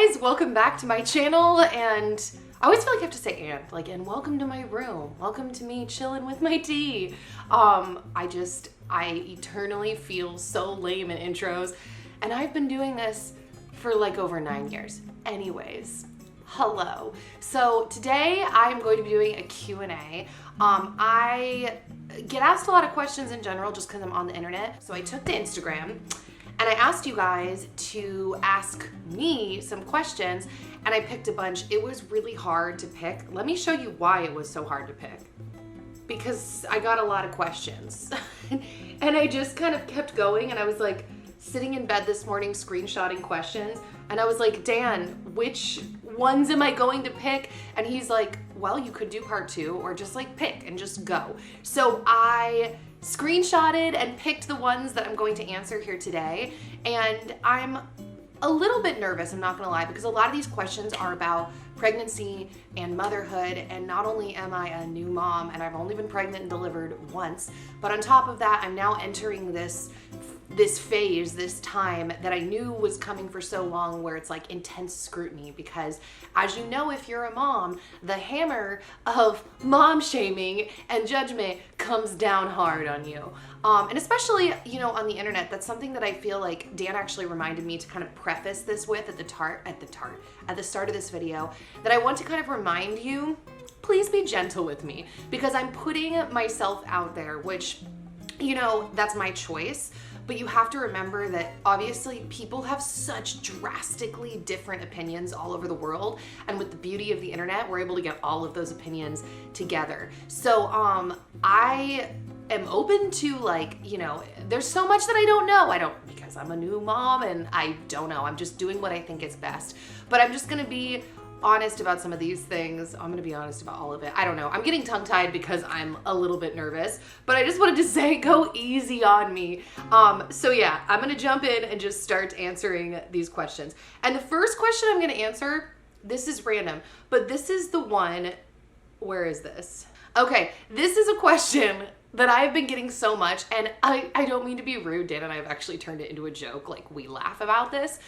guys, welcome back to my channel, and I always feel like I have to say and welcome to my room, welcome to me chilling with my tea. I eternally feel so lame in intros, and I've been doing this for like over 9 years. Anyways, hello. So today I'm going to be doing a Q&A. I get asked a lot of questions in general just because I'm on the internet, so I took to Instagram and I asked you guys to ask me some questions, and I picked a bunch. It was really hard to pick. Let me show you why it was so hard to pick. Because I got a lot of questions. And I just kind of kept going, and I was like sitting in bed this morning screenshotting questions, and I was like, Dan, which ones am I going to pick? And he's like, well, you could do part 2 or just like pick and just go. So I screenshotted and picked the ones that I'm going to answer here today, and I'm a little bit nervous, I'm not gonna lie, because a lot of these questions are about pregnancy and motherhood, and not only am I a new mom and I've only been pregnant and delivered once, but on top of that, I'm now entering this phase, this time that I knew was coming for so long, where it's like intense scrutiny, because as you know, if you're a mom, the hammer of mom shaming and judgment comes down hard on you. And especially, you know, on the internet, that's something that I feel like Dan actually reminded me to kind of preface this with at the start of this video, that I want to kind of remind you, please be gentle with me, because I'm putting myself out there, which, you know, that's my choice. But you have to remember that obviously people have such drastically different opinions all over the world. And with the beauty of the internet, we're able to get all of those opinions together. So I am open to, like, you know, there's so much that I don't know. Because I'm a new mom and I don't know. I'm just doing what I think is best. But I'm just gonna be honest about some of these things. I'm gonna be honest about all of it. I don't know. I'm getting tongue-tied because I'm a little bit nervous, but I just wanted to say, go easy on me. So yeah, I'm gonna jump in and just start answering these questions. And the first question I'm gonna answer, this is random, but this is the one, where is this? Okay, this is a question that I've been getting so much, and I don't mean to be rude. Dan and I have actually turned it into a joke. Like, we laugh about this.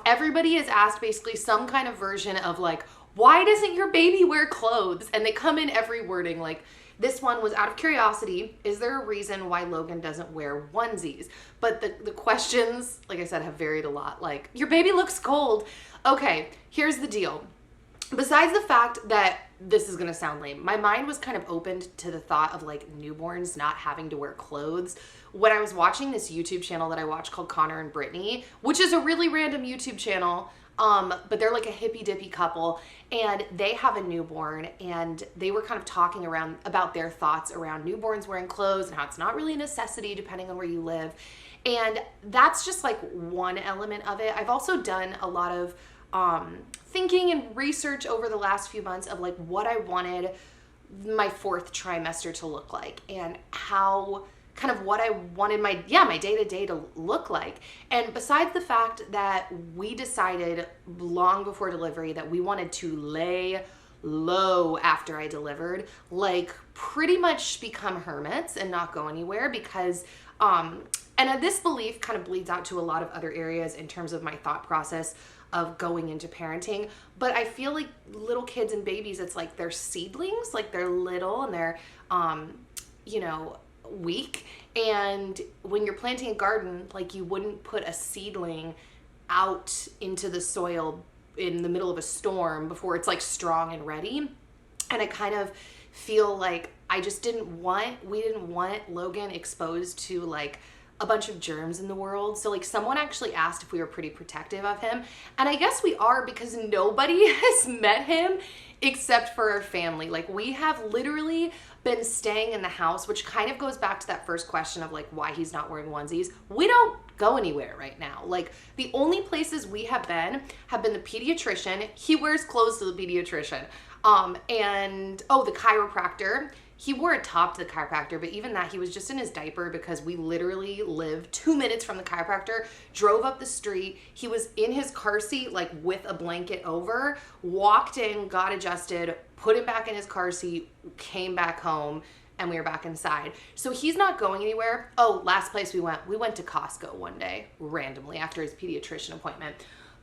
Everybody has asked basically some kind of version of like, why doesn't your baby wear clothes? And they come in every wording. Like, this one was out of curiosity, is there a reason why Logan doesn't wear onesies? But the questions, like I said, have varied a lot. Like, your baby looks cold. Okay, here's the deal. Besides the fact that this is gonna sound lame, my mind was kind of opened to the thought of like newborns not having to wear clothes when I was watching this YouTube channel that I watch called Connor and Brittany, which is a really random YouTube channel, but they're like a hippy dippy couple, and they have a newborn, and they were kind of talking around about their thoughts around newborns wearing clothes and how it's not really a necessity depending on where you live. And that's just like one element of it. I've also done a lot of thinking and research over the last few months of like what I wanted my 4th trimester to look like, and how kind of what I wanted my day-to-day to look like. And besides the fact that we decided long before delivery that we wanted to lay low after I delivered, like pretty much become hermits and not go anywhere, because and this belief kind of bleeds out to a lot of other areas in terms of my thought process of going into parenting. But I feel like little kids and babies, it's like they're seedlings, like they're little and they're, you know, weak. And when you're planting a garden, like you wouldn't put a seedling out into the soil in the middle of a storm before it's like strong and ready. And I kind of feel like we didn't want Logan exposed to like a bunch of germs in the world. So like someone actually asked if we were pretty protective of him. And I guess we are, because nobody has met him except for our family. Like, we have literally been staying in the house, which kind of goes back to that first question of like why he's not wearing onesies. We don't go anywhere right now. Like, the only places we have been the pediatrician. He wears clothes to the pediatrician. And the chiropractor. He wore a top to the chiropractor, but even that, he was just in his diaper, because we literally live 2 minutes from the chiropractor, drove up the street. He was in his car seat, like with a blanket over, walked in, got adjusted, put him back in his car seat, came back home, and we were back inside. So he's not going anywhere. Oh, last place we went to Costco one day, randomly, after his pediatrician appointment.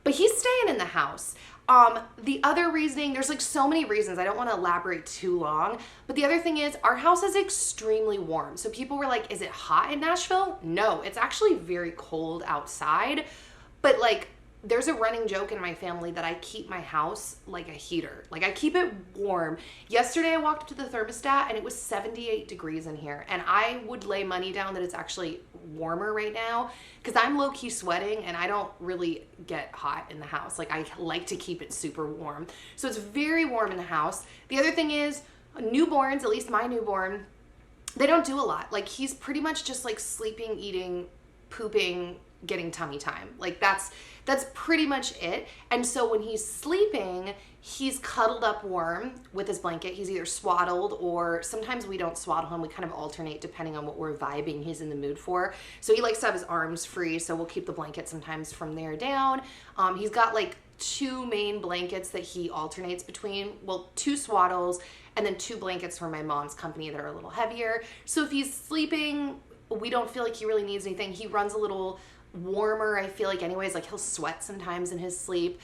But he's staying in the house. The other reasoning, there's like so many reasons. I don't want to elaborate too long. But the other thing is our house is extremely warm. So people were like, is it hot in Nashville? No, it's actually very cold outside. But like, there's a running joke in my family that I keep my house like a heater. Like I keep it warm. Yesterday I walked up to the thermostat and it was 78 degrees in here. And I would lay money down that it's actually warmer right now because I'm low-key sweating and I don't really get hot in the house. Like I like to keep it super warm. So it's very warm in the house. The other thing is newborns, at least my newborn, they don't do a lot. Like he's pretty much just like sleeping, eating, pooping, getting tummy time. Like that's pretty much it. And so when he's sleeping, he's cuddled up warm with his blanket. He's either swaddled or sometimes we don't swaddle him. We kind of alternate depending on what we're vibing he's in the mood for. So he likes to have his arms free. So we'll keep the blanket sometimes from there down. He's got like 2 main blankets that he alternates between. Well, 2 swaddles and then 2 blankets for my mom's company that are a little heavier. So if he's sleeping, we don't feel like he really needs anything. He runs a little warmer, I feel like anyways, like he'll sweat sometimes in his sleep.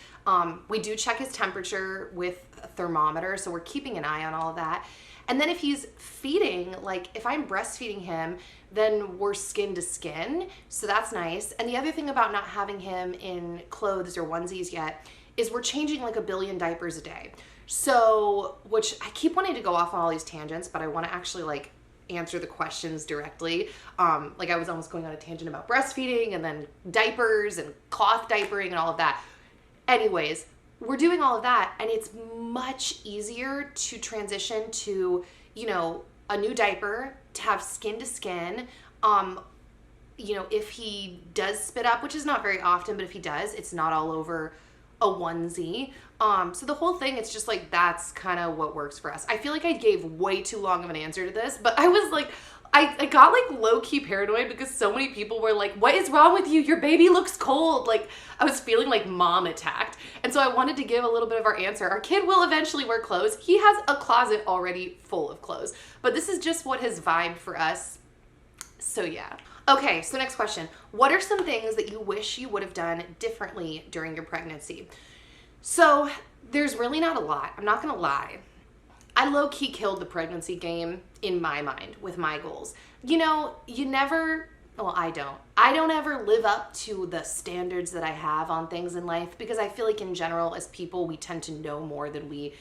We do check his temperature with a thermometer, so we're keeping an eye on all of that. And then if he's feeding, like if I'm breastfeeding him, then we're skin to skin, so that's nice. And the other thing about not having him in clothes or onesies yet is we're changing like 1 billion diapers a day. So, which I keep wanting to go off on all these tangents, but I want to actually like answer the questions directly. Like I was almost going on a tangent about breastfeeding and then diapers and cloth diapering and all of that. Anyways, we're doing all of that and it's much easier to transition to, you know, a new diaper, to have skin to skin. You know, if he does spit up, which is not very often, but if he does, it's not all over a onesie. So the whole thing, it's just like, that's kind of what works for us. I feel like I gave way too long of an answer to this, but I was like, I got like low-key paranoid because so many people were like, what is wrong with you? Your baby looks cold. Like I was feeling like mom attacked. And so I wanted to give a little bit of our answer. Our kid will eventually wear clothes. He has a closet already full of clothes, but this is just what has vibed for us. So yeah. Okay, so next question. What are some things that you wish you would have done differently during your pregnancy? So there's really not a lot. I'm not gonna lie. I low-key killed the pregnancy game in my mind with my goals. You know, I don't ever live up to the standards that I have on things in life because I feel like in general as people we tend to know more than we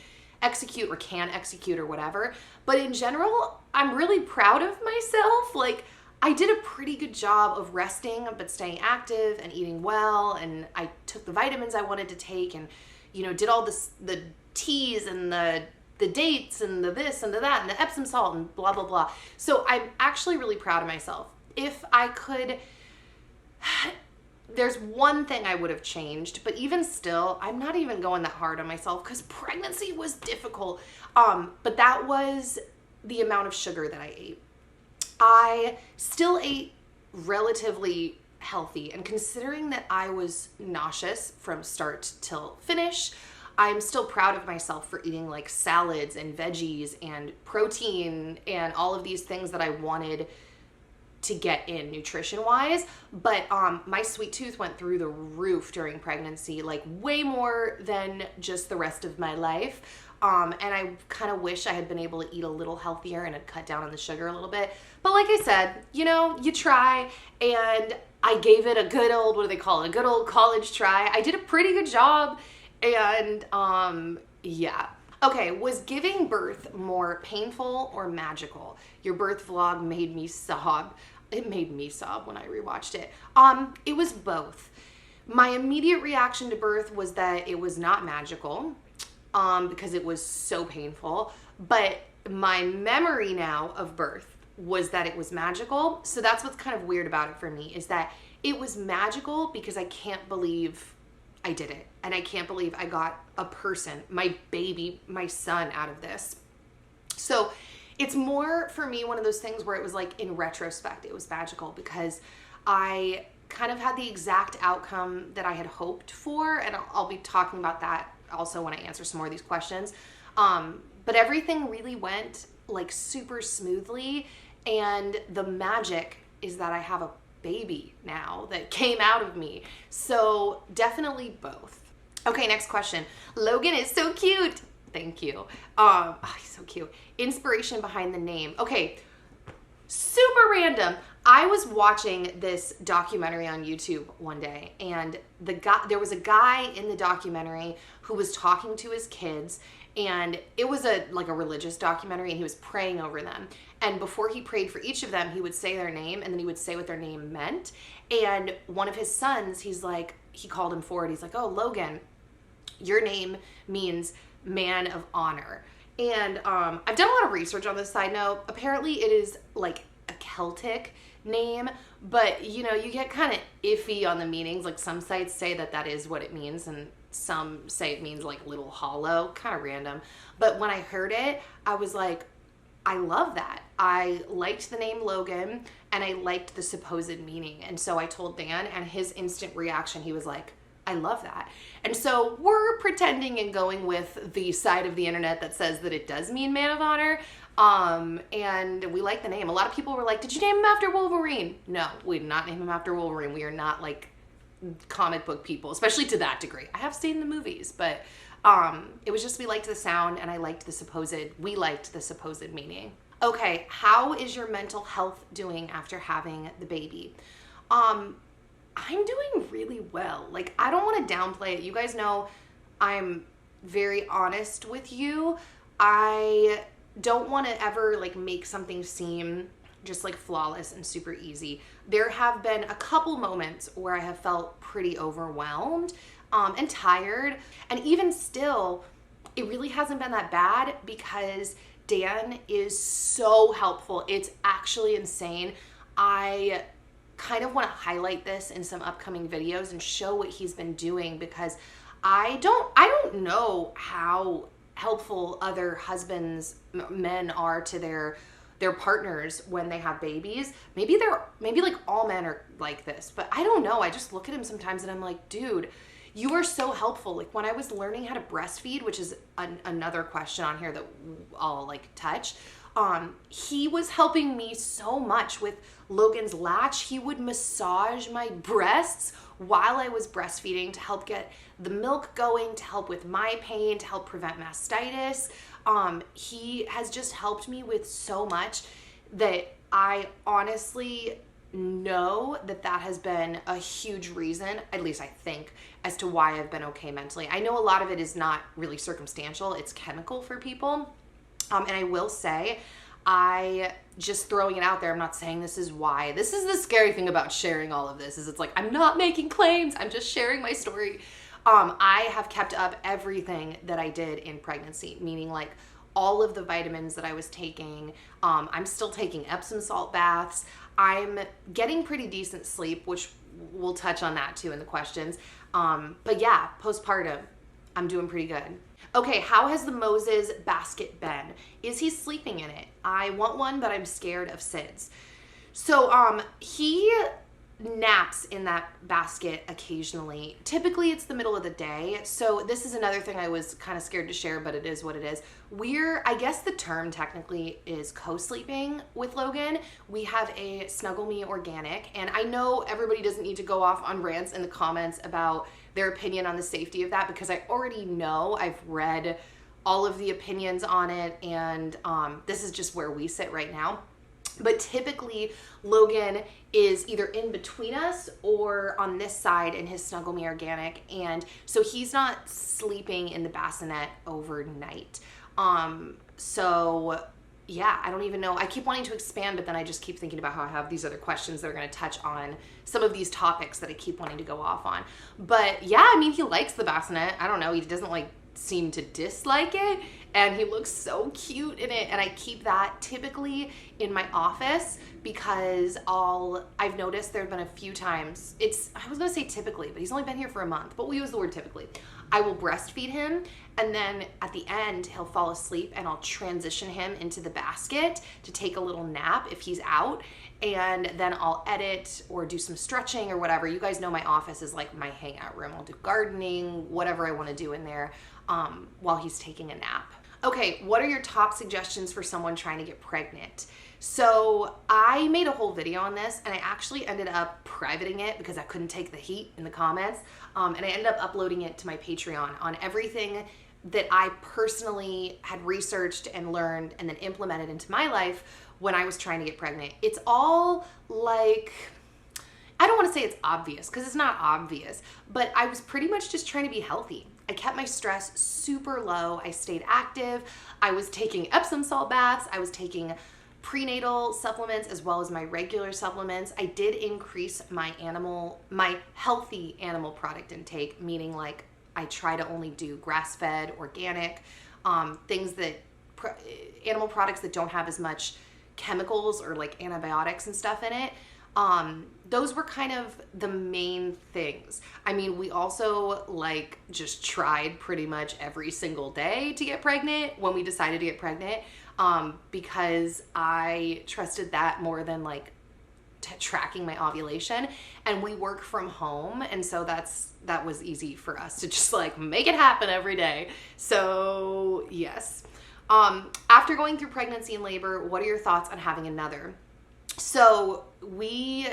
execute or can execute or whatever. But in general, I'm really proud of myself. Like I did a pretty good job of resting but staying active and eating well, and I took the vitamins I wanted to take and, you know, did all this, the teas and the dates and the this and the that and the Epsom salt and blah, blah, blah. So I'm actually really proud of myself. If I could, there's one thing I would have changed, but even still, I'm not even going that hard on myself because pregnancy was difficult. But that was the amount of sugar that I ate. I still ate relatively healthy, and considering that I was nauseous from start till finish, I'm still proud of myself for eating like salads and veggies and protein and all of these things that I wanted to get in nutrition wise. But my sweet tooth went through the roof during pregnancy, like way more than just the rest of my life. And I kind of wish I had been able to eat a little healthier and had cut down on the sugar a little bit. But like I said, you know, you try, and I gave it a good old, what do they call it? A good old college try. I did a pretty good job. And yeah. Okay, was giving birth more painful or magical? Your birth vlog made me sob. It made me sob when I rewatched it. It was both. My immediate reaction to birth was that it was not magical, because it was so painful. But my memory now of birth was that it was magical. So that's what's kind of weird about it for me, is that it was magical because I can't believe I did it. And I can't believe I got a person, my baby, my son out of this. So it's more for me one of those things where it was like in retrospect, it was magical because I kind of had the exact outcome that I had hoped for. And I'll be talking about that also when I answer some more of these questions. But everything really went like super smoothly. And the magic is that I have a baby now that came out of me. So definitely both. Okay, next question. Logan is so cute. Thank you. He's so cute. Inspiration behind the name. Okay, super random. I was watching this documentary on YouTube one day, and there was a guy in the documentary who was talking to his kids, and it was like a religious documentary, and he was praying over them. And before he prayed for each of them, he would say their name, and then he would say what their name meant. And one of his sons, he called him forward. He's like, "Oh, Logan, your name means man of honor." And I've done a lot of research on this, side note. Apparently it is like a Celtic name, but you get kind of iffy on the meanings. Like some sites say that is what it means, and some say it means like little hollow, kind of random. But when I heard it, I was like, I love that. I liked the name Logan, and I liked the supposed meaning. And so I told Dan, and his instant reaction, he was like, I love that. And so we're pretending and going with the side of the internet that says that it does mean man of honor. And we like the name. A lot of people were like, did you name him after Wolverine? No, we did not name him after Wolverine. We are not like comic book people, especially to that degree. I have seen the movies, but it was just we liked the sound, and we liked the supposed meaning. Okay, how is your mental health doing after having the baby? I'm doing really well. Like, I don't want to downplay it. You guys know I'm very honest with you. I don't want to ever like make something seem just like flawless and super easy. There have been a couple moments where I have felt pretty overwhelmed and tired. And even still, it really hasn't been that bad because Dan is so helpful. It's actually insane. I kind of want to highlight this in some upcoming videos and show what he's been doing, because I don't know how helpful other men are to their partners when they have babies. Maybe like all men are like this, but I don't know. I just look at him sometimes and I'm like, dude, you are so helpful. Like when I was learning how to breastfeed, which is another question on here that I'll like touch, he was helping me so much with Logan's latch. He would massage my breasts while I was breastfeeding to help get the milk going, to help with my pain, to help prevent mastitis. He has just helped me with so much that I honestly know that has been a huge reason, at least I think, as to why I've been okay mentally. I know a lot of it is not really circumstantial, it's chemical for people. And I will say, just throwing it out there, I'm not saying this is why. This is the scary thing about sharing all of this, is it's like, I'm not making claims, I'm just sharing my story. I have kept up everything that I did in pregnancy, meaning like all of the vitamins that I was taking. I'm still taking Epsom salt baths. I'm getting pretty decent sleep, which we'll touch on that too in the questions. But yeah, postpartum, I'm doing pretty good. Okay, how has the Moses basket been? Is he sleeping in it? I want one, but I'm scared of SIDS. So he naps in that basket occasionally. Typically it's the middle of the day. So this is another thing I was kind of scared to share, but it is what it is. I guess the term technically is co-sleeping with Logan. We have a Snuggle Me organic, and I know everybody doesn't need to go off on rants in the comments about their opinion on the safety of that, because I already know, I've read all of the opinions on it, and this is just where we sit right now. But typically Logan is either in between us or on this side in his Snuggle Me organic, and so he's not sleeping in the bassinet overnight. So yeah, I don't even know. I keep wanting to expand, but then I just keep thinking about how I have these other questions that are going to touch on some of these topics that I keep wanting to go off on. But yeah, I mean, he likes the bassinet. I don't know. He doesn't like seem to dislike it, and he looks so cute in it. And I keep that typically in my office because I've noticed there have been a few times, I was going to say typically, but he's only been here for a month, but we'll use the word typically. I will breastfeed him, and then at the end he'll fall asleep, and I'll transition him into the basket to take a little nap if he's out, and then I'll edit or do some stretching or whatever. You guys know my office is like my hangout room. I'll do gardening, whatever I want to do in there while he's taking a nap. Okay, what are your top suggestions for someone trying to get pregnant? So I made a whole video on this, and I actually ended up privating it because I couldn't take the heat in the comments. And I ended up uploading it to my Patreon on everything that I personally had researched and learned and then implemented into my life when I was trying to get pregnant. It's all like, I don't want to say it's obvious because it's not obvious, but I was pretty much just trying to be healthy. I kept my stress super low. I stayed active. I was taking Epsom salt baths. I was taking prenatal supplements as well as my regular supplements. I did increase my healthy animal product intake, meaning like I try to only do grass-fed, organic, things that, animal products that don't have as much chemicals or like antibiotics and stuff in it. Those were kind of the main things. I mean, we also like just tried pretty much every single day to get pregnant when we decided to get pregnant, because I trusted that more than like tracking my ovulation. And we work from home, and so that was easy for us to just like make it happen every day. So yes. After going through pregnancy and labor, what are your thoughts on having another? So we,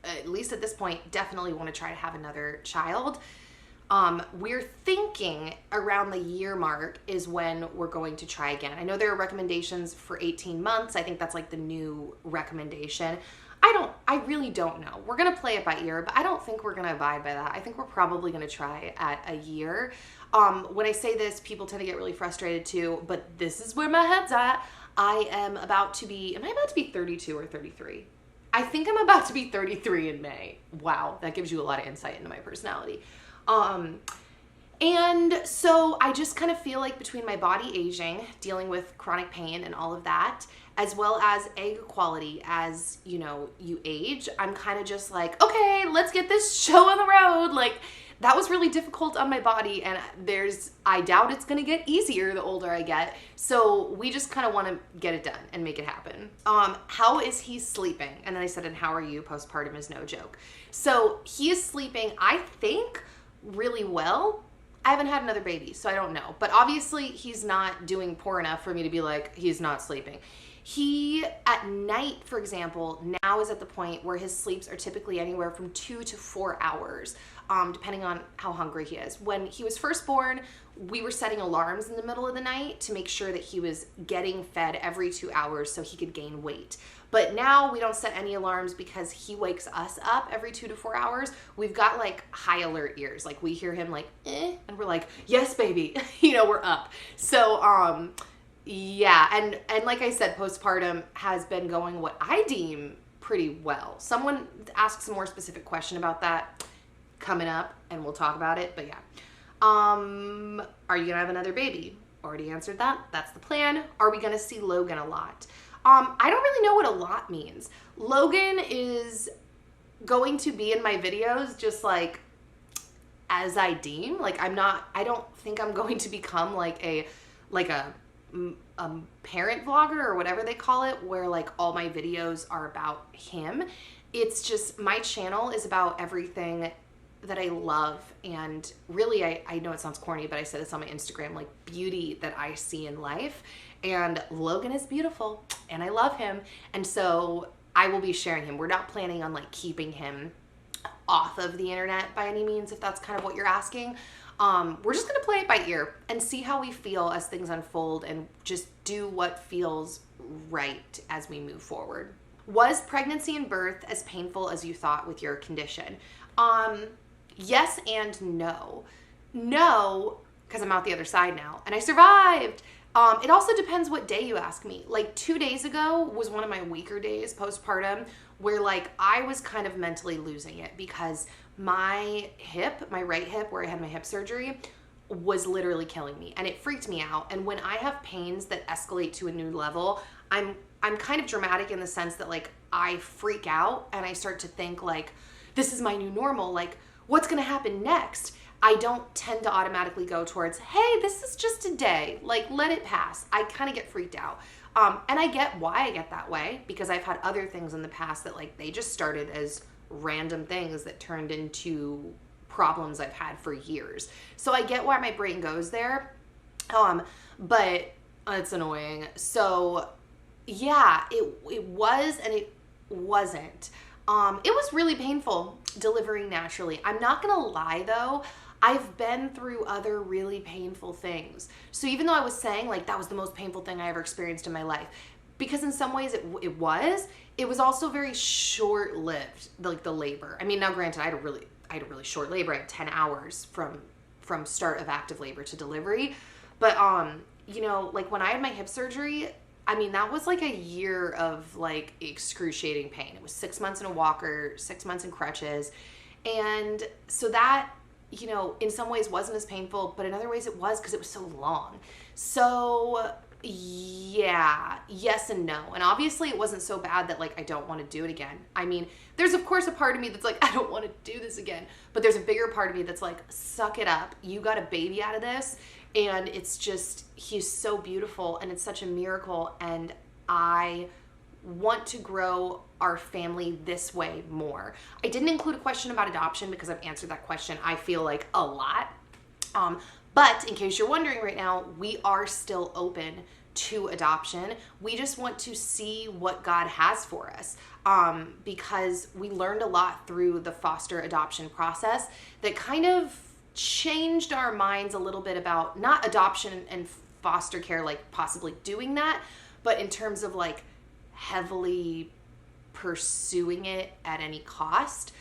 at least at this point, definitely want to try to have another child. We're thinking around the year mark is when we're going to try again. I know there are recommendations for 18 months. I think that's like the new recommendation. I really don't know. We're going to play it by ear, but I don't think we're going to abide by that. I think we're probably going to try at a year. When I say this, people tend to get really frustrated too, but this is where my head's at. am I about to be 32 or 33? I think I'm about to be 33 in May. Wow, that gives you a lot of insight into my personality. And so I just kind of feel like between my body aging, dealing with chronic pain and all of that, as well as egg quality as, you age, I'm kind of just like, okay, let's get this show on the road. Like, that was really difficult on my body, and I doubt it's gonna get easier the older I get. So we just kind of want to get it done and make it happen. How is he sleeping? And then I said, and how are you? Postpartum is no joke. So he is sleeping, I think, really well. I haven't had another baby, so I don't know. But obviously he's not doing poor enough for me to be like, he's not sleeping. He, at night, for example, now is at the point where his sleeps are typically anywhere from 2 to 4 hours, depending on how hungry he is. When he was first born, we were setting alarms in the middle of the night to make sure that he was getting fed every 2 hours so he could gain weight. But now we don't set any alarms because he wakes us up every 2 to 4 hours. We've got like high alert ears. Like we hear him like, and we're like, yes, baby, we're up. So, yeah. And like I said, postpartum has been going what I deem pretty well. Someone asked some more specific question about that coming up and we'll talk about it. But yeah. Are you gonna have another baby? Already answered that. That's the plan. Are we gonna see Logan a lot? I don't really know what a lot means. Logan is going to be in my videos just like as I deem. Like I don't think I'm going to become like a parent vlogger or whatever they call it, where like all my videos are about him. It's just, my channel is about everything that I love, and really I know it sounds corny, but I said this on my Instagram, like beauty that I see in life. And Logan is beautiful and I love him, and so I will be sharing him. We're not planning on like keeping him off of the internet by any means, if that's kind of what you're asking. We're just gonna play it by ear and see how we feel as things unfold and just do what feels right as we move forward. Was pregnancy and birth as painful as you thought with your condition? Yes and no. No, because I'm out the other side now and I survived. It also depends what day you ask me. Like 2 days ago was one of my weaker days postpartum, where like I was kind of mentally losing it because my right hip where I had my hip surgery was literally killing me and it freaked me out. And when I have pains that escalate to a new level, I'm kind of dramatic in the sense that like I freak out and I start to think like, this is my new normal. Like, what's gonna happen next? I don't tend to automatically go towards, hey, this is just a day, like let it pass. I kind of get freaked out. And I get why I get that way, because I've had other things in the past that like they just started as random things that turned into problems I've had for years. So I get why my brain goes there. But It's annoying. So yeah, it was and it wasn't. It was really painful delivering naturally. I'm not gonna lie though, I've been through other really painful things. So even though I was saying like that was the most painful thing I ever experienced in my life, because in some ways it was also very short-lived, like the labor. I mean, now granted, I had a really short labor. I had 10 hours from start of active labor to delivery. But you know, like when I had my hip surgery, I mean, that was like a year of like excruciating pain. It was 6 months in a walker, 6 months in crutches. And so that, you know, in some ways wasn't as painful, but in other ways it was because it was so long. So yeah, yes and no. And obviously it wasn't so bad that like I don't want to do it again. I mean, there's of course a part of me that's like, I don't want to do this again. But there's a bigger part of me that's like, suck it up. You got a baby out of this. And it's just, he's so beautiful and it's such a miracle. And I want to grow our family this way more. I didn't include a question about adoption because I've answered that question, I feel like, a lot. But in case you're wondering right now, we are still open to adoption. We just want to see what God has for us, because we learned a lot through the foster adoption process that kind of changed our minds a little bit about not adoption and foster care, like possibly doing that, but in terms of like heavily pursuing it at any cost.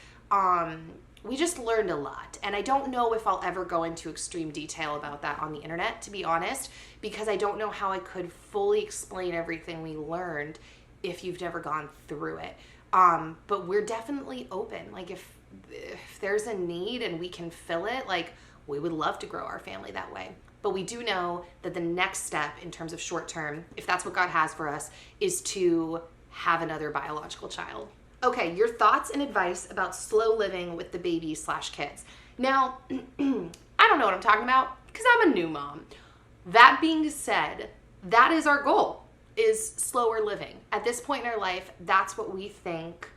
We just learned a lot. And I don't know if I'll ever go into extreme detail about that on the internet, to be honest, because I don't know how I could fully explain everything we learned if you've never gone through it. But we're definitely open. Like if there's a need and we can fill it, like we would love to grow our family that way. But we do know that the next step in terms of short term, if that's what God has for us, is to have another biological child. Okay, your thoughts and advice about slow living with the baby/kids. Now, I don't know what I'm talking about because I'm a new mom. That being said, that is our goal, is slower living. At this point in our life, that's what we think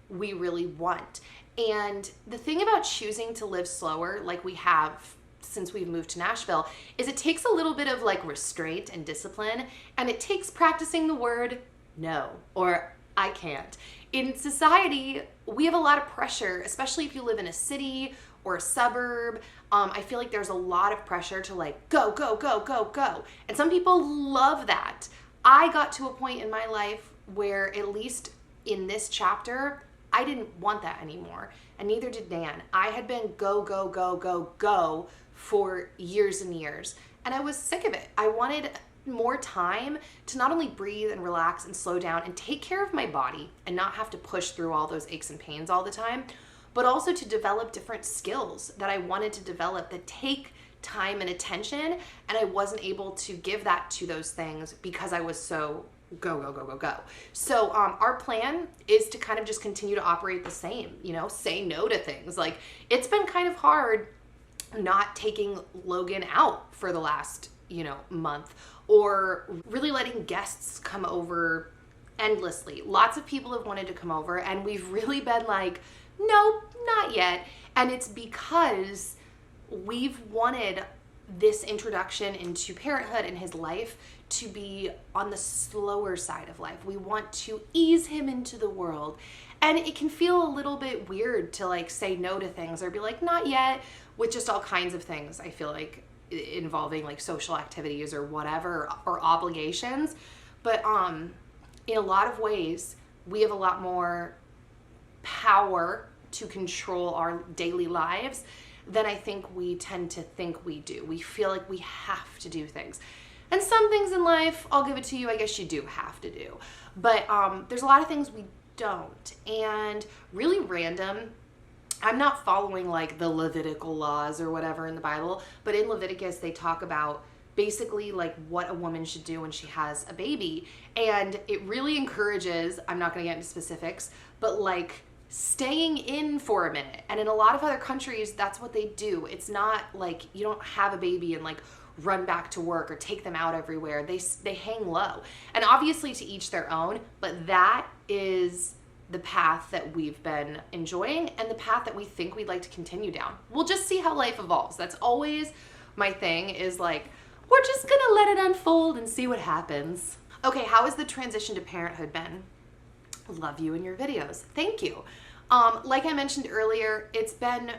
we really want. And the thing about choosing to live slower, like we have since we've moved to Nashville, is it takes a little bit of like restraint and discipline, and it takes practicing the word no, or I can't. In society, we have a lot of pressure, especially if you live in a city or a suburb. I feel like there's a lot of pressure to like go, go, go, go, go. And some people love that. I got to a point in my life where, at least in this chapter, I didn't want that anymore. And neither did Dan. I had been go, go, go, go, go for years and years. And I was sick of it. I wanted more time to not only breathe and relax and slow down and take care of my body and not have to push through all those aches and pains all the time, but also to develop different skills that I wanted to develop that take time and attention, and I wasn't able to give that to those things because I was so go, go, go, go, go. So our plan is to kind of just continue to operate the same, you know, say no to things. Like, it's been kind of hard not taking Logan out for the last, month, or really letting guests come over endlessly. Lots of people have wanted to come over, and we've really been like, nope, not yet. And it's because we've wanted this introduction into parenthood and his life to be on the slower side of life. We want to ease him into the world. And it can feel a little bit weird to like say no to things or be like, not yet, with just all kinds of things, I feel like, involving like social activities or whatever, or obligations. But in a lot of ways, we have a lot more power to control our daily lives than I think we tend to think we do. We feel like we have to do things. And some things in life, I'll give it to you, I guess you do have to do. But there's a lot of things we don't. And really random, I'm not following like the Levitical laws or whatever in the Bible, but in Leviticus they talk about basically like what a woman should do when she has a baby. And it really encourages, I'm not going to get into specifics, but like staying in for a minute. And in a lot of other countries, that's what they do. It's not like you don't have a baby and like run back to work or take them out everywhere. They hang low. And obviously to each their own, but that is the path that we've been enjoying and the path that we think we'd like to continue down. We'll just see how life evolves. That's always my thing, is like, we're just gonna let it unfold and see what happens. Okay, how has the transition to parenthood been? Love you in your videos. Thank you. Like I mentioned earlier, it's been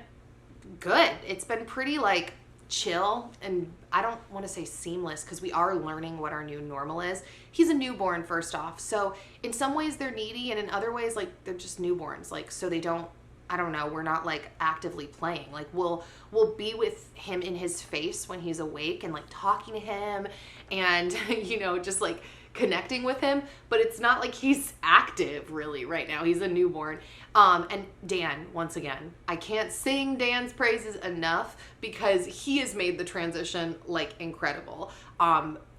good. It's been pretty like chill, and I don't want to say seamless because we are learning what our new normal is. He's a newborn, first off, so in some ways they're needy, and in other ways like they're just newborns, like so they don't, I don't know, we're not like actively playing. Like we'll be with him in his face when he's awake and like talking to him and you know, just like connecting with him, but it's not like he's active really right now. He's a newborn. And Dan, once again, I can't sing Dan's praises enough because he has made the transition like incredible.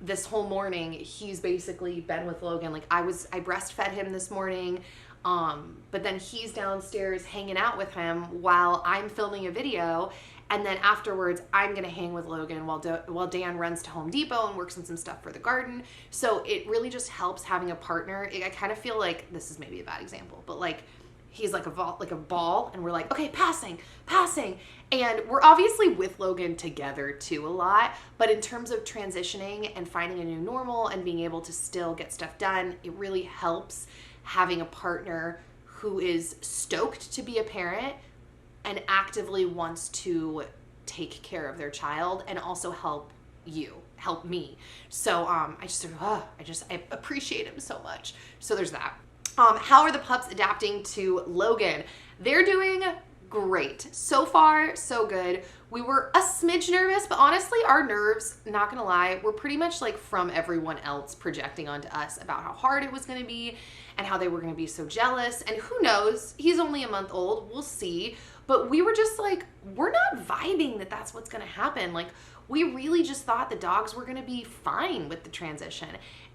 This whole morning, he's basically been with Logan. Like I breastfed him this morning. But then he's downstairs hanging out with him while I'm filming a video. And then afterwards, I'm going to hang with Logan while Dan runs to Home Depot and works on some stuff for the garden. So it really just helps having a partner. I kind of feel like, this is maybe a bad example, but like he's like a ball and we're like, okay, passing. And we're obviously with Logan together too a lot. But in terms of transitioning and finding a new normal and being able to still get stuff done, it really helps having a partner who is stoked to be a parent and actively wants to take care of their child and also help me. So I appreciate him so much. So there's that. How are the pups adapting to Logan? They're doing great. So far, so good. We were a smidge nervous, but honestly, our nerves, not gonna lie, were pretty much like from everyone else projecting onto us about how hard it was gonna be and how they were gonna be so jealous. And who knows, he's only a month old, we'll see. But we were just like, we're not vibing that that's what's gonna happen. Like, we really just thought the dogs were gonna be fine with the transition.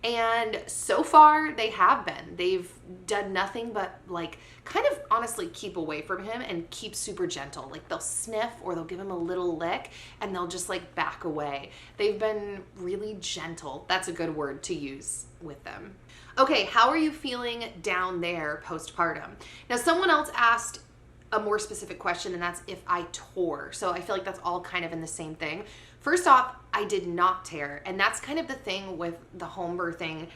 And so far, they have been. They've done nothing but like kind of honestly keep away from him and keep super gentle. Like they'll sniff or they'll give him a little lick and they'll just like back away. They've been really gentle. That's a good word to use with them. Okay, how are you feeling down there postpartum? Now, someone else asked a more specific question, and that's if I tore. So I feel like that's all kind of in the same thing. First off, I did not tear. And that's kind of the thing with the home birthing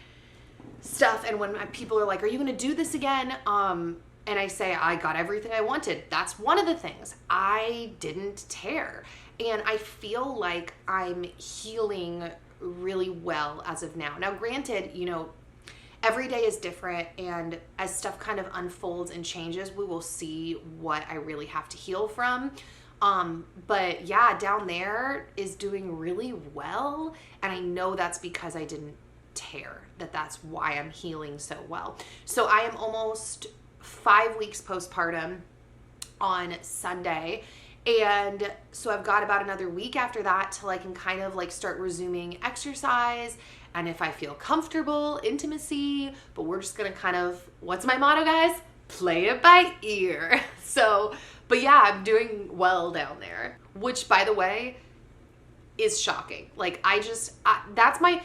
stuff. And when people are like, are you gonna do this again? And I say, I got everything I wanted. That's one of the things. I didn't tear. And I feel like I'm healing really well as of now. Now, granted, you know, every day is different, and as stuff kind of unfolds and changes, we will see what I really have to heal from. But yeah, down there is doing really well, and I know that's because I didn't tear, that's why I'm healing so well. So I am almost 5 weeks postpartum on Sunday, and so I've got about another week after that till I can kind of like start resuming exercise. And if I feel comfortable, intimacy, but we're just gonna kind of, what's my motto, guys? Play it by ear. So, but yeah, I'm doing well down there, which by the way, is shocking. Like that's my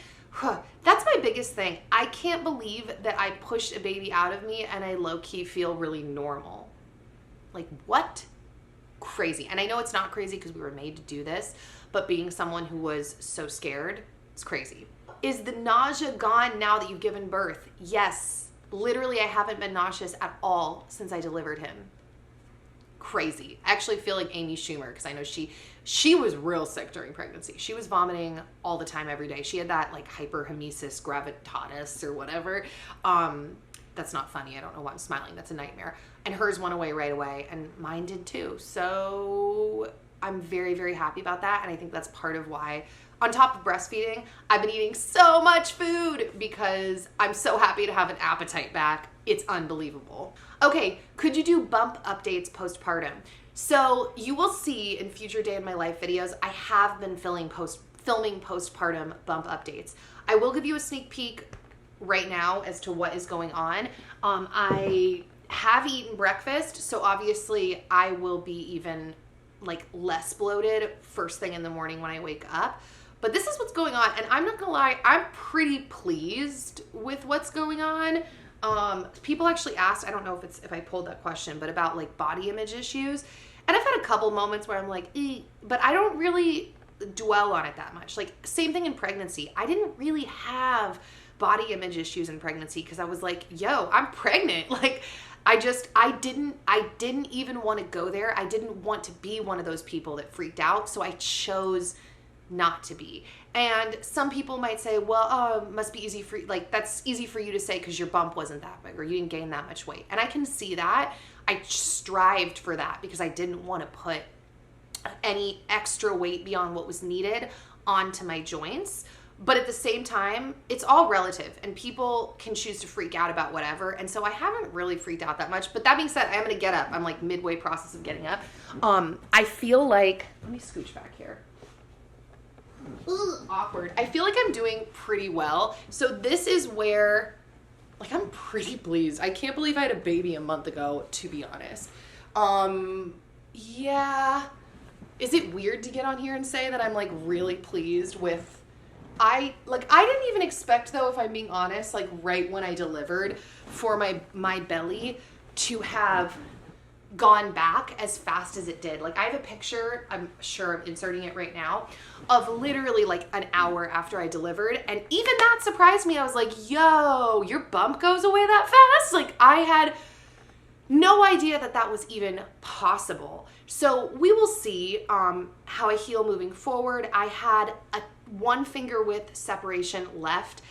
biggest thing. I can't believe that I pushed a baby out of me and I low-key feel really normal. Like what? Crazy. And I know it's not crazy because we were made to do this, but being someone who was so scared, it's crazy. Is the nausea gone now that you've given birth? Yes. Literally, I haven't been nauseous at all since I delivered him. Crazy. I actually feel like Amy Schumer because I know she was real sick during pregnancy. She was vomiting all the time, every day. She had that like hyperhemesis gravitatis or whatever. That's not funny. I don't know why I'm smiling. That's a nightmare. And hers went away right away, and mine did too. So I'm very, very happy about that, and I think that's part of why, on top of breastfeeding, I've been eating so much food because I'm so happy to have an appetite back. It's unbelievable. Okay, could you do bump updates postpartum? So you will see in future day in my life videos, I have been filming postpartum bump updates. I will give you a sneak peek right now as to what is going on. I have eaten breakfast, so obviously I will be even like less bloated first thing in the morning when I wake up. But this is what's going on, and I'm not gonna lie, I'm pretty pleased with what's going on. People actually asked, I don't know if I pulled that question, but about like body image issues. And I've had a couple moments where I'm like, but I don't really dwell on it that much. Like, same thing in pregnancy. I didn't really have body image issues in pregnancy because I was like, yo, I'm pregnant. Like, I didn't even want to go there. I didn't want to be one of those people that freaked out. So I chose not to be. And some people might say, well, must be easy for, like, that's easy for you to say because your bump wasn't that big or you didn't gain that much weight. And I can see that. I strived for that because I didn't want to put any extra weight beyond what was needed onto my joints. But at the same time, it's all relative and people can choose to freak out about whatever. And so I haven't really freaked out that much. But that being said, I'm going to get up. I'm like midway process of getting up. I feel like, let me scooch back here. Awkward. I feel like I'm doing pretty well. So this is where, like, I'm pretty pleased. I can't believe I had a baby a month ago, to be honest. Yeah. Is it weird to get on here and say that I'm like really pleased with, I didn't even expect though, if I'm being honest, like right when I delivered for my belly to have gone back as fast as it did. Like I have a picture, I'm sure I'm inserting it right now, of literally like an hour after I delivered. And even that surprised me. I was like, yo, your bump goes away that fast? Like I had no idea that that was even possible. So we will see how I heal moving forward. I had a 1 finger width separation left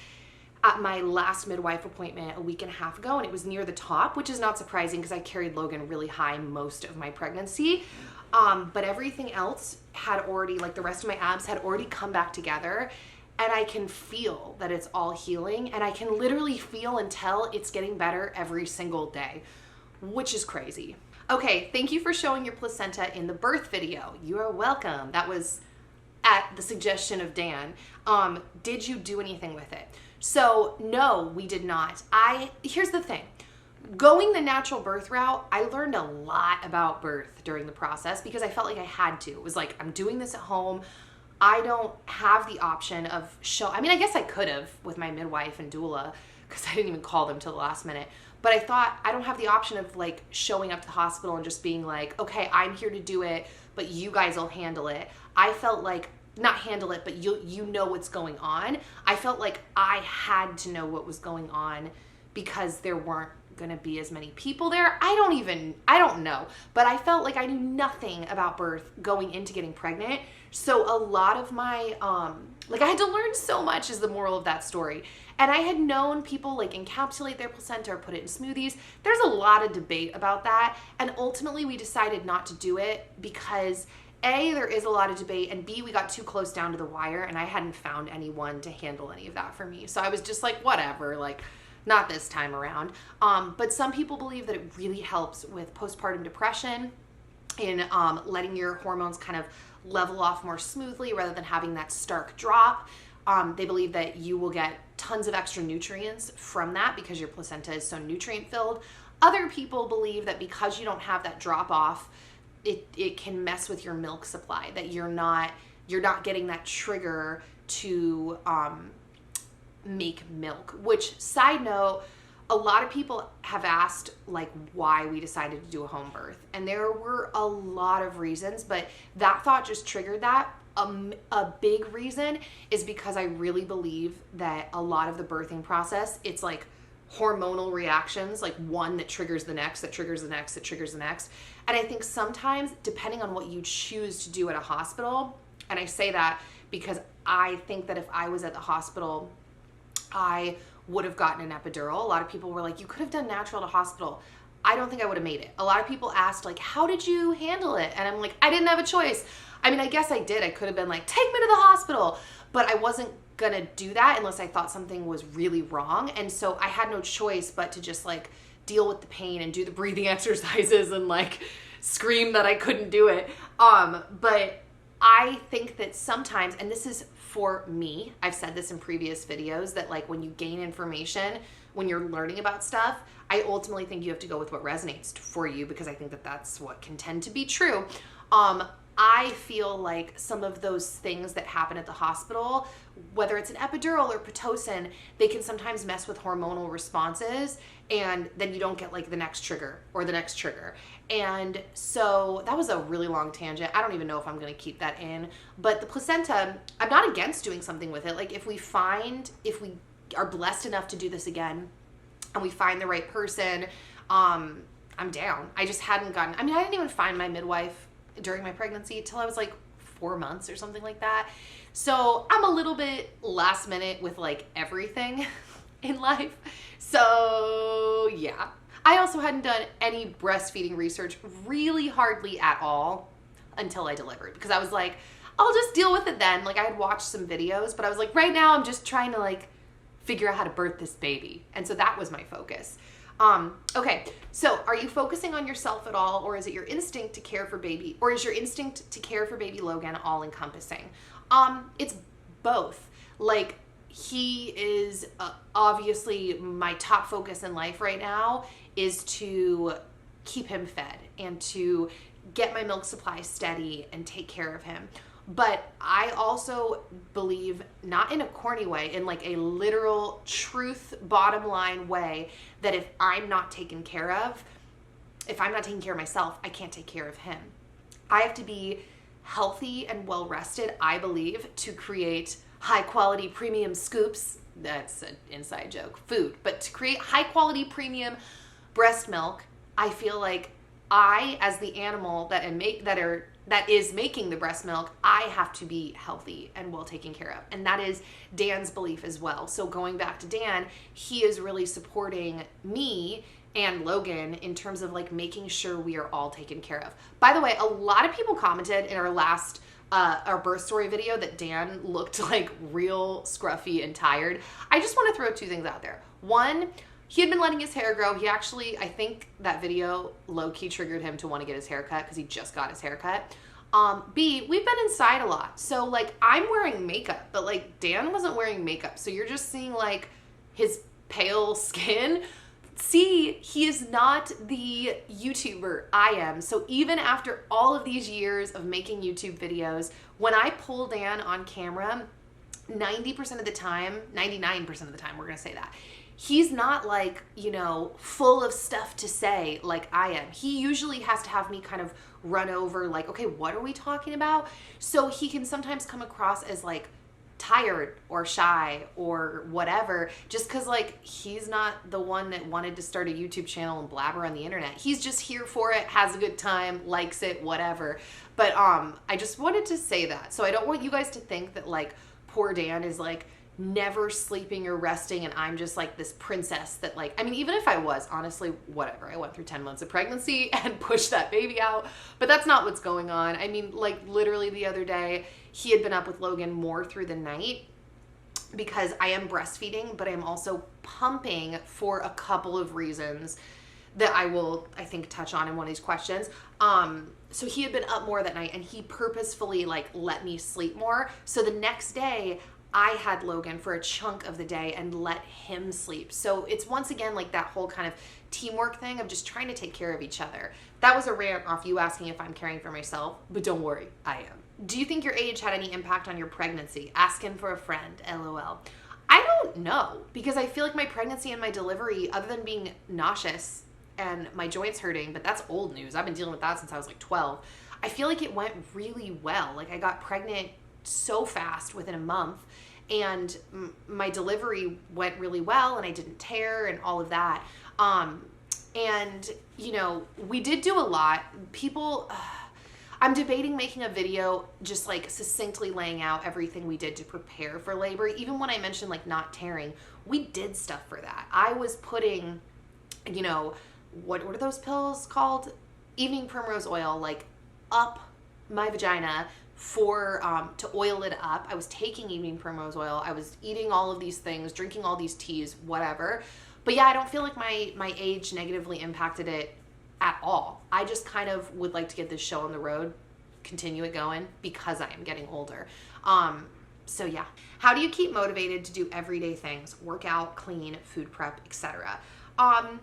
at my last midwife appointment a week and a half ago, and it was near the top, which is not surprising because I carried Logan really high most of my pregnancy. But everything else had already, like the rest of my abs had already come back together, and I can feel that it's all healing, and I can literally feel and tell it's getting better every single day, which is crazy. Okay, thank you for showing your placenta in the birth video. You are welcome. That was at the suggestion of Dan. Did you do anything with it? So no, we did not. Here's the thing. Going the natural birth route, I learned a lot about birth during the process because I felt like I had to. It was like, I'm doing this at home. I don't have the option of I mean, I guess I could have with my midwife and doula because I didn't even call them till the last minute. But I thought I don't have the option of like showing up to the hospital and just being like, okay, I'm here to do it, but you guys will handle it. I felt like, not handle it, but you know what's going on. I felt like I had to know what was going on because there weren't going to be as many people there. I don't know. But I felt like I knew nothing about birth going into getting pregnant. So a lot of my, I had to learn so much is the moral of that story. And I had known people like encapsulate their placenta or put it in smoothies. There's a lot of debate about that. And ultimately we decided not to do it because A, there is a lot of debate, and B, we got too close down to the wire and I hadn't found anyone to handle any of that for me. So I was just like, whatever, like not this time around. But some people believe that it really helps with postpartum depression in letting your hormones kind of level off more smoothly rather than having that stark drop. They believe that you will get tons of extra nutrients from that because your placenta is so nutrient filled. Other people believe that because you don't have that drop off, it can mess with your milk supply, that you're not getting that trigger to make milk. Which, side note, a lot of people have asked like why we decided to do a home birth, and there were a lot of reasons, but that thought just triggered that. A big reason is because I really believe that a lot of the birthing process, it's like hormonal reactions, like one that triggers the next, that triggers the next, that triggers the next. And I think sometimes, depending on what you choose to do at a hospital, and I say that because I think that if I was at the hospital, I would have gotten an epidural. A lot of people were like, you could have done natural at a hospital. I don't think I would have made it. A lot of people asked like, how did you handle it? And I'm like, I didn't have a choice. I mean, I guess I did. I could have been like, take me to the hospital, but I wasn't gonna do that unless I thought something was really wrong. And so I had no choice but to just like deal with the pain and do the breathing exercises and like scream that I couldn't do it. But I think that sometimes, and this is for me, I've said this in previous videos, that like when you gain information, when you're learning about stuff, I ultimately think you have to go with what resonates for you because I think that that's what can tend to be true. I feel like some of those things that happen at the hospital, whether it's an epidural or Pitocin, they can sometimes mess with hormonal responses, and then you don't get like the next trigger or the next trigger. And so that was a really long tangent. I don't even know if I'm going to keep that in, but the placenta, I'm not against doing something with it. Like if we are blessed enough to do this again and we find the right person, I'm down. I just hadn't gotten, I didn't even find my midwife during my pregnancy till I was like 4 months or something like that. So I'm a little bit last minute with like everything in life. So yeah. I also hadn't done any breastfeeding research really hardly at all until I delivered, because I was like, I'll just deal with it then. Like I had watched some videos, but I was like, right now I'm just trying to like figure out how to birth this baby. And so that was my focus. Okay, so are you focusing on yourself at all, or is it your instinct to care for baby, or is your instinct to care for baby Logan all encompassing? It's both. Like he is obviously my top focus in life right now is to keep him fed and to get my milk supply steady and take care of him. But I also believe, not in a corny way, in like a literal truth bottom line way, that if I'm not taken care of, if I'm not taking care of myself, I can't take care of him. I have to be healthy and well rested, I believe, to create high quality premium scoops. That's an inside joke, food. But to create high quality premium breast milk, I feel like I, as the animal that is making the breast milk, I have to be healthy and well taken care of. And that is Dan's belief as well. So going back to Dan, he is really supporting me and Logan in terms of like making sure we are all taken care of. By the way, a lot of people commented in our last our birth story video that Dan looked like real scruffy and tired. I just want to throw two things out there. One, he had been letting his hair grow. He actually, I think that video low-key triggered him to want to get his hair cut because he just got his hair cut. B, we've been inside a lot. So like I'm wearing makeup, but like Dan wasn't wearing makeup. So you're just seeing like his pale skin. C, he is not the YouTuber I am. So even after all of these years of making YouTube videos, when I pull Dan on camera, 90% of the time, 99% of the time, we're going to say that, he's not like, full of stuff to say like I am. He usually has to have me kind of run over like, okay, what are we talking about? So he can sometimes come across as like tired or shy or whatever, just because like he's not the one that wanted to start a YouTube channel and blabber on the internet. He's just here for it, has a good time, likes it, whatever. But I just wanted to say that. So I don't want you guys to think that like poor Dan is like never sleeping or resting and I'm just like this princess that like, even if I was, honestly, whatever. I went through 10 months of pregnancy and pushed that baby out, but that's not what's going on. Like literally the other day, he had been up with Logan more through the night because I am breastfeeding, but I'm also pumping for a couple of reasons that I will, I think, touch on in one of these questions. So he had been up more that night and he purposefully like let me sleep more. So the next day I had Logan for a chunk of the day and let him sleep. So it's once again like that whole kind of teamwork thing of just trying to take care of each other. That was a rant off you asking if I'm caring for myself, but don't worry, I am. Do you think your age had any impact on your pregnancy? Asking for a friend, LOL. I don't know, because I feel like my pregnancy and my delivery, other than being nauseous and my joints hurting, but that's old news. I've been dealing with that since I was like 12. I feel like it went really well. Like I got pregnant so fast within a month, and my delivery went really well and I didn't tear and all of that. And we did do a lot. People, I'm debating making a video just like succinctly laying out everything we did to prepare for labor. Even when I mentioned like not tearing, we did stuff for that. I was putting, what are those pills called? Evening primrose oil, like up my vagina for to oil it up. I was taking evening primrose oil. I was eating all of these things, drinking all these teas, whatever. But yeah, I don't feel like my age negatively impacted it at all. I just kind of would like to get this show on the road, continue it going because I am getting older. So yeah. How do you keep motivated to do everyday things? Work out, clean, food prep, etc. How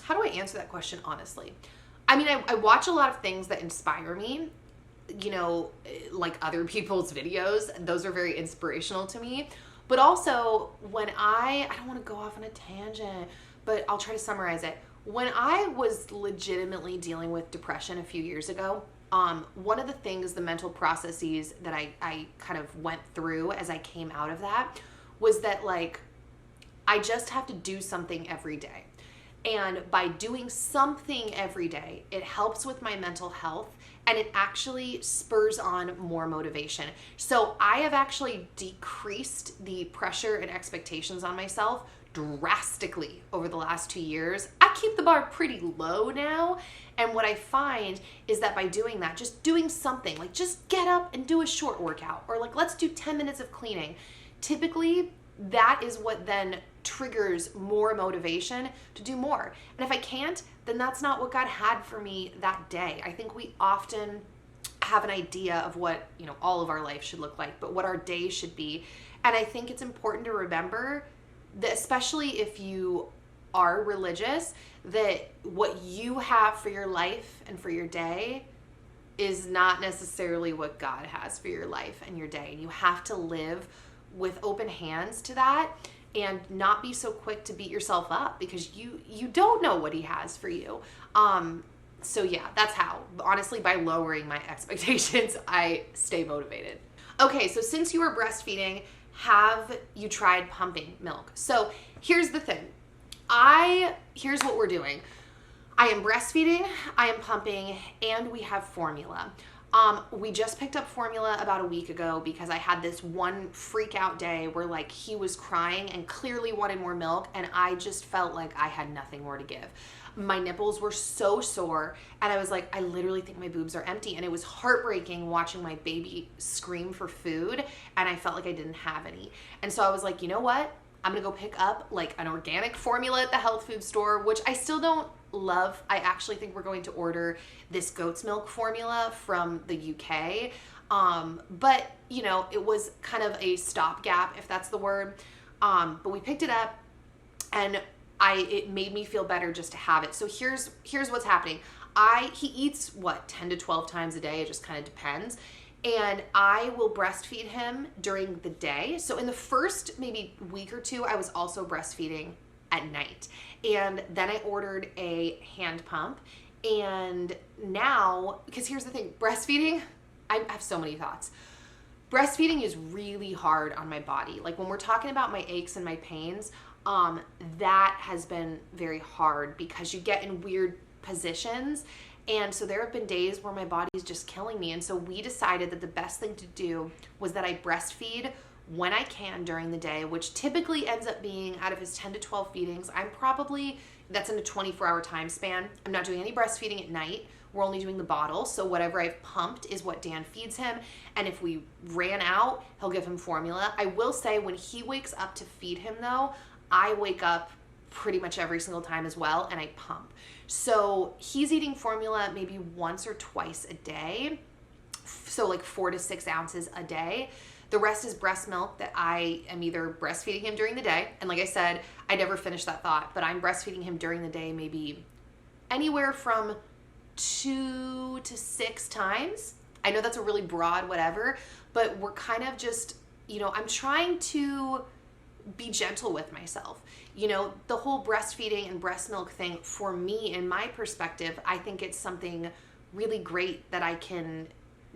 do I answer that question honestly? I watch a lot of things that inspire me. you know, like other people's videos. Those are very inspirational to me. But also when I don't want to go off on a tangent, but I'll try to summarize it. When I was legitimately dealing with depression a few years ago, one of the things, the mental processes that I kind of went through as I came out of that was that, like, I just have to do something every day. And by doing something every day, it helps with my mental health and it actually spurs on more motivation. So I have actually decreased the pressure and expectations on myself drastically over the last 2 years. I keep the bar pretty low now. And what I find is that by doing that, just doing something, like just get up and do a short workout, or like let's do 10 minutes of cleaning. Typically, that is what then triggers more motivation to do more. And if I can't, then that's not what God had for me that day. I think we often have an idea of what, you know, all of our life should look like, but what our day should be. And I think it's important to remember that, especially if you are religious, that what you have for your life and for your day is not necessarily what God has for your life and your day. And you have to live with open hands to that and not be so quick to beat yourself up, because you don't know what he has for you. So yeah, that's how. Honestly, by lowering my expectations, I stay motivated. Okay, so since you are breastfeeding, have you tried pumping milk? So here's the thing. Here's what we're doing. I am breastfeeding, I am pumping, and we have formula. We just picked up formula about a week ago because I had this one freak out day where, like, he was crying and clearly wanted more milk, and I just felt like I had nothing more to give. My nipples were so sore, and I was like, I literally think my boobs are empty. And it was heartbreaking watching my baby scream for food, and I felt like I didn't have any. And so I was like, you know what? I'm gonna go pick up like an organic formula at the health food store, which I still don't love. I actually think we're going to order this goat's milk formula from the UK. But you know, it was kind of a stopgap, if that's the word. But we picked it up, and it made me feel better just to have it. So here's what's happening. He eats 10 to 12 times a day. It just kind of depends. And I will breastfeed him during the day. So in the first maybe week or two, I was also breastfeeding at night. And then I ordered a hand pump. And now, because here's the thing, breastfeeding, I have so many thoughts. Breastfeeding is really hard on my body. Like when we're talking about my aches and my pains, that has been very hard because you get in weird positions. And so there have been days where my body's just killing me. And so we decided that the best thing to do was that I breastfeed when I can during the day, which typically ends up being out of his 10 to 12 feedings. That's in a 24-hour time span. I'm not doing any breastfeeding at night. We're only doing the bottle. So whatever I've pumped is what Dan feeds him. And if we ran out, he'll give him formula. I will say when he wakes up to feed him though, I wake up pretty much every single time as well, and I pump. So he's eating formula maybe once or twice a day. So like 4 to 6 ounces a day. The rest is breast milk that I am either breastfeeding him during the day. And like I said, I never finished that thought, but I'm breastfeeding him during the day, maybe anywhere from 2 to 6 times. I know that's a really broad whatever, but we're kind of just, I'm trying to be gentle with myself. The whole breastfeeding and breast milk thing, for me, in my perspective, I think it's something really great that I can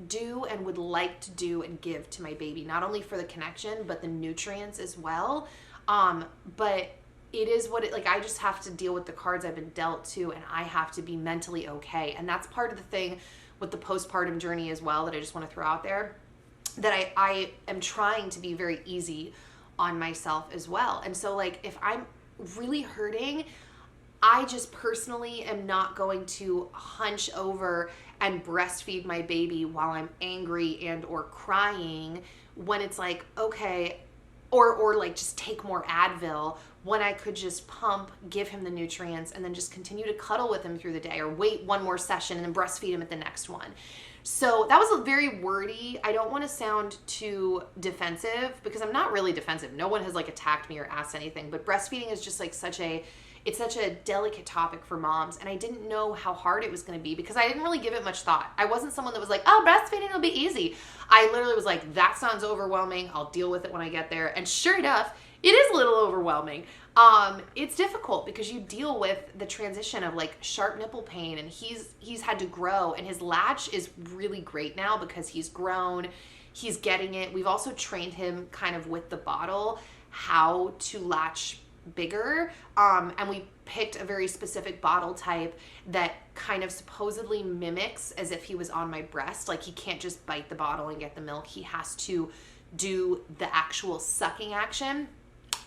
do and would like to do and give to my baby, not only for the connection, but the nutrients as well. But it is I just have to deal with the cards I've been dealt to, and I have to be mentally okay. And that's part of the thing with the postpartum journey as well that I just want to throw out there, that I am trying to be very easy on myself as well. And so if I'm really hurting, I just personally am not going to hunch over and breastfeed my baby while I'm angry and or crying, when it's okay, or just take more Advil, when I could just pump, give him the nutrients, and then just continue to cuddle with him through the day, or wait one more session and then breastfeed him at the next one. So that was a very wordy. I don't want to sound too defensive, because I'm not really defensive. No one has attacked me or asked anything, but breastfeeding is just it's such a delicate topic for moms, and I didn't know how hard it was going to be because I didn't really give it much thought. I wasn't someone that was like, oh, breastfeeding will be easy. I literally was like, that sounds overwhelming. I'll deal with it when I get there. And sure enough, it is a little overwhelming. It's difficult because you deal with the transition of like sharp nipple pain, and he's had to grow, and his latch is really great now because he's grown, he's getting it. We've also trained him kind of with the bottle how to latch bigger, and we picked a very specific bottle type that kind of supposedly mimics as if he was on my breast. Like, he can't just bite the bottle and get the milk. He has to do the actual sucking action.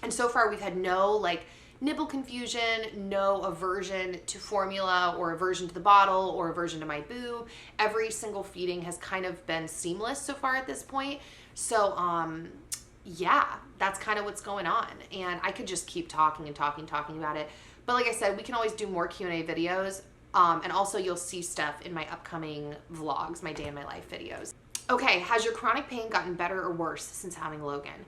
And so far we've had no like nipple confusion, no aversion to formula or aversion to the bottle or aversion to my boob. Every single feeding has kind of been seamless so far at this point. So yeah, that's kind of what's going on. And I could just keep talking about it. But like I said, we can always do more Q&A videos. And also you'll see stuff in my upcoming vlogs, my day in my life videos. Okay, has your chronic pain gotten better or worse since having Logan?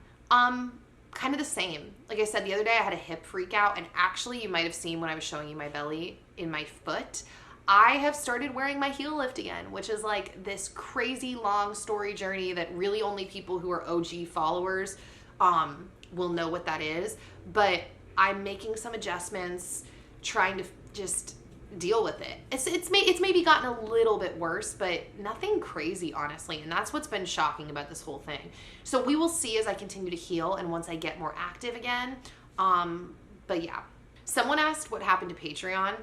Kind of the same. Like I said, the other day I had a hip freak out, and actually you might have seen when I was showing you my belly in my foot, I have started wearing my heel lift again, which is like this crazy long story journey that really only people who are OG followers will know what that is. But I'm making some adjustments, trying to just deal with it. It's maybe gotten a little bit worse, but nothing crazy, honestly. And that's what's been shocking about this whole thing. So we will see as I continue to heal and once I get more active again. But yeah. Someone asked what happened to Patreon.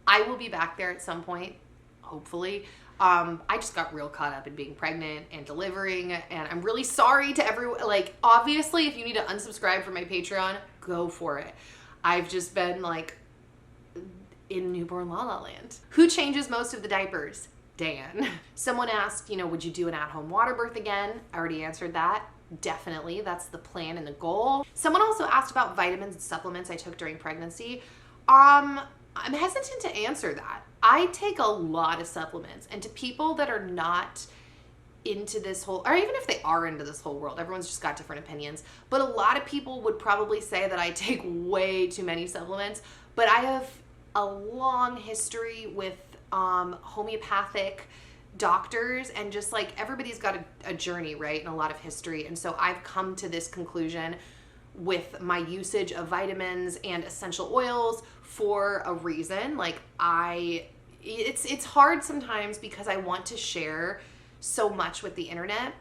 I will be back there at some point, hopefully. I just got real caught up in being pregnant and delivering, and I'm really sorry to everyone. Like, obviously, if you need to unsubscribe from my Patreon, go for it. I've just been like in newborn la la land. Who changes most of the diapers? Dan. Someone asked, would you do an at-home water birth again? I already answered that. Definitely. That's the plan and the goal. Someone also asked about vitamins and supplements I took during pregnancy. I'm hesitant to answer that. I take a lot of supplements, and to people that are not into this whole, or even if they are into this whole world, everyone's just got different opinions, but a lot of people would probably say that I take way too many supplements. But I have a long history with homeopathic doctors, and just like everybody's got a journey, right, and a lot of history. And so I've come to this conclusion with my usage of vitamins and essential oils for a reason. Like, it's hard sometimes because I want to share so much with the internet,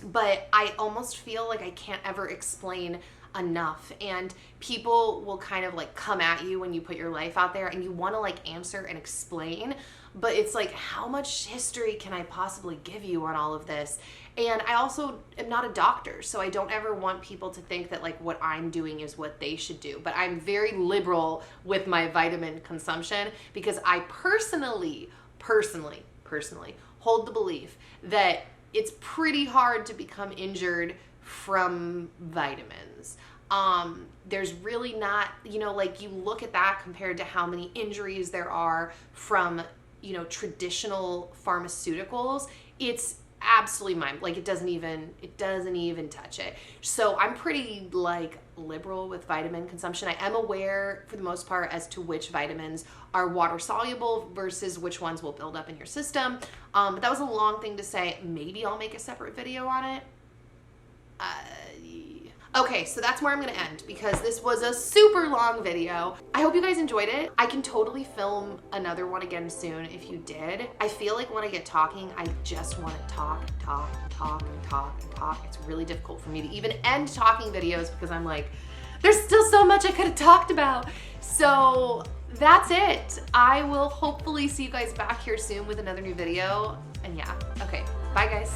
but I almost feel like I can't ever explain enough, and people will kind of like come at you when you put your life out there and you want to like answer and explain, but it's like, how much history can I possibly give you on all of this? And I also am not a doctor, so I don't ever want people to think that like what I'm doing is what they should do. But I'm very liberal with my vitamin consumption because I personally hold the belief that it's pretty hard to become injured from vitamins. There's really not, like, you look at that compared to how many injuries there are from, traditional pharmaceuticals. It's absolutely like it doesn't even touch it. So I'm pretty like liberal with vitamin consumption. I am aware for the most part as to which vitamins are water soluble versus which ones will build up in your system. But that was a long thing to say. Maybe I'll make a separate video on it. Okay, so that's where I'm gonna end because this was a super long video. I hope you guys enjoyed it. I can totally film another one again soon if you did. I feel like when I get talking, I just wanna talk. It's really difficult for me to even end talking videos because I'm like, there's still so much I could have talked about. So that's it. I will hopefully see you guys back here soon with another new video. And yeah, okay, bye guys.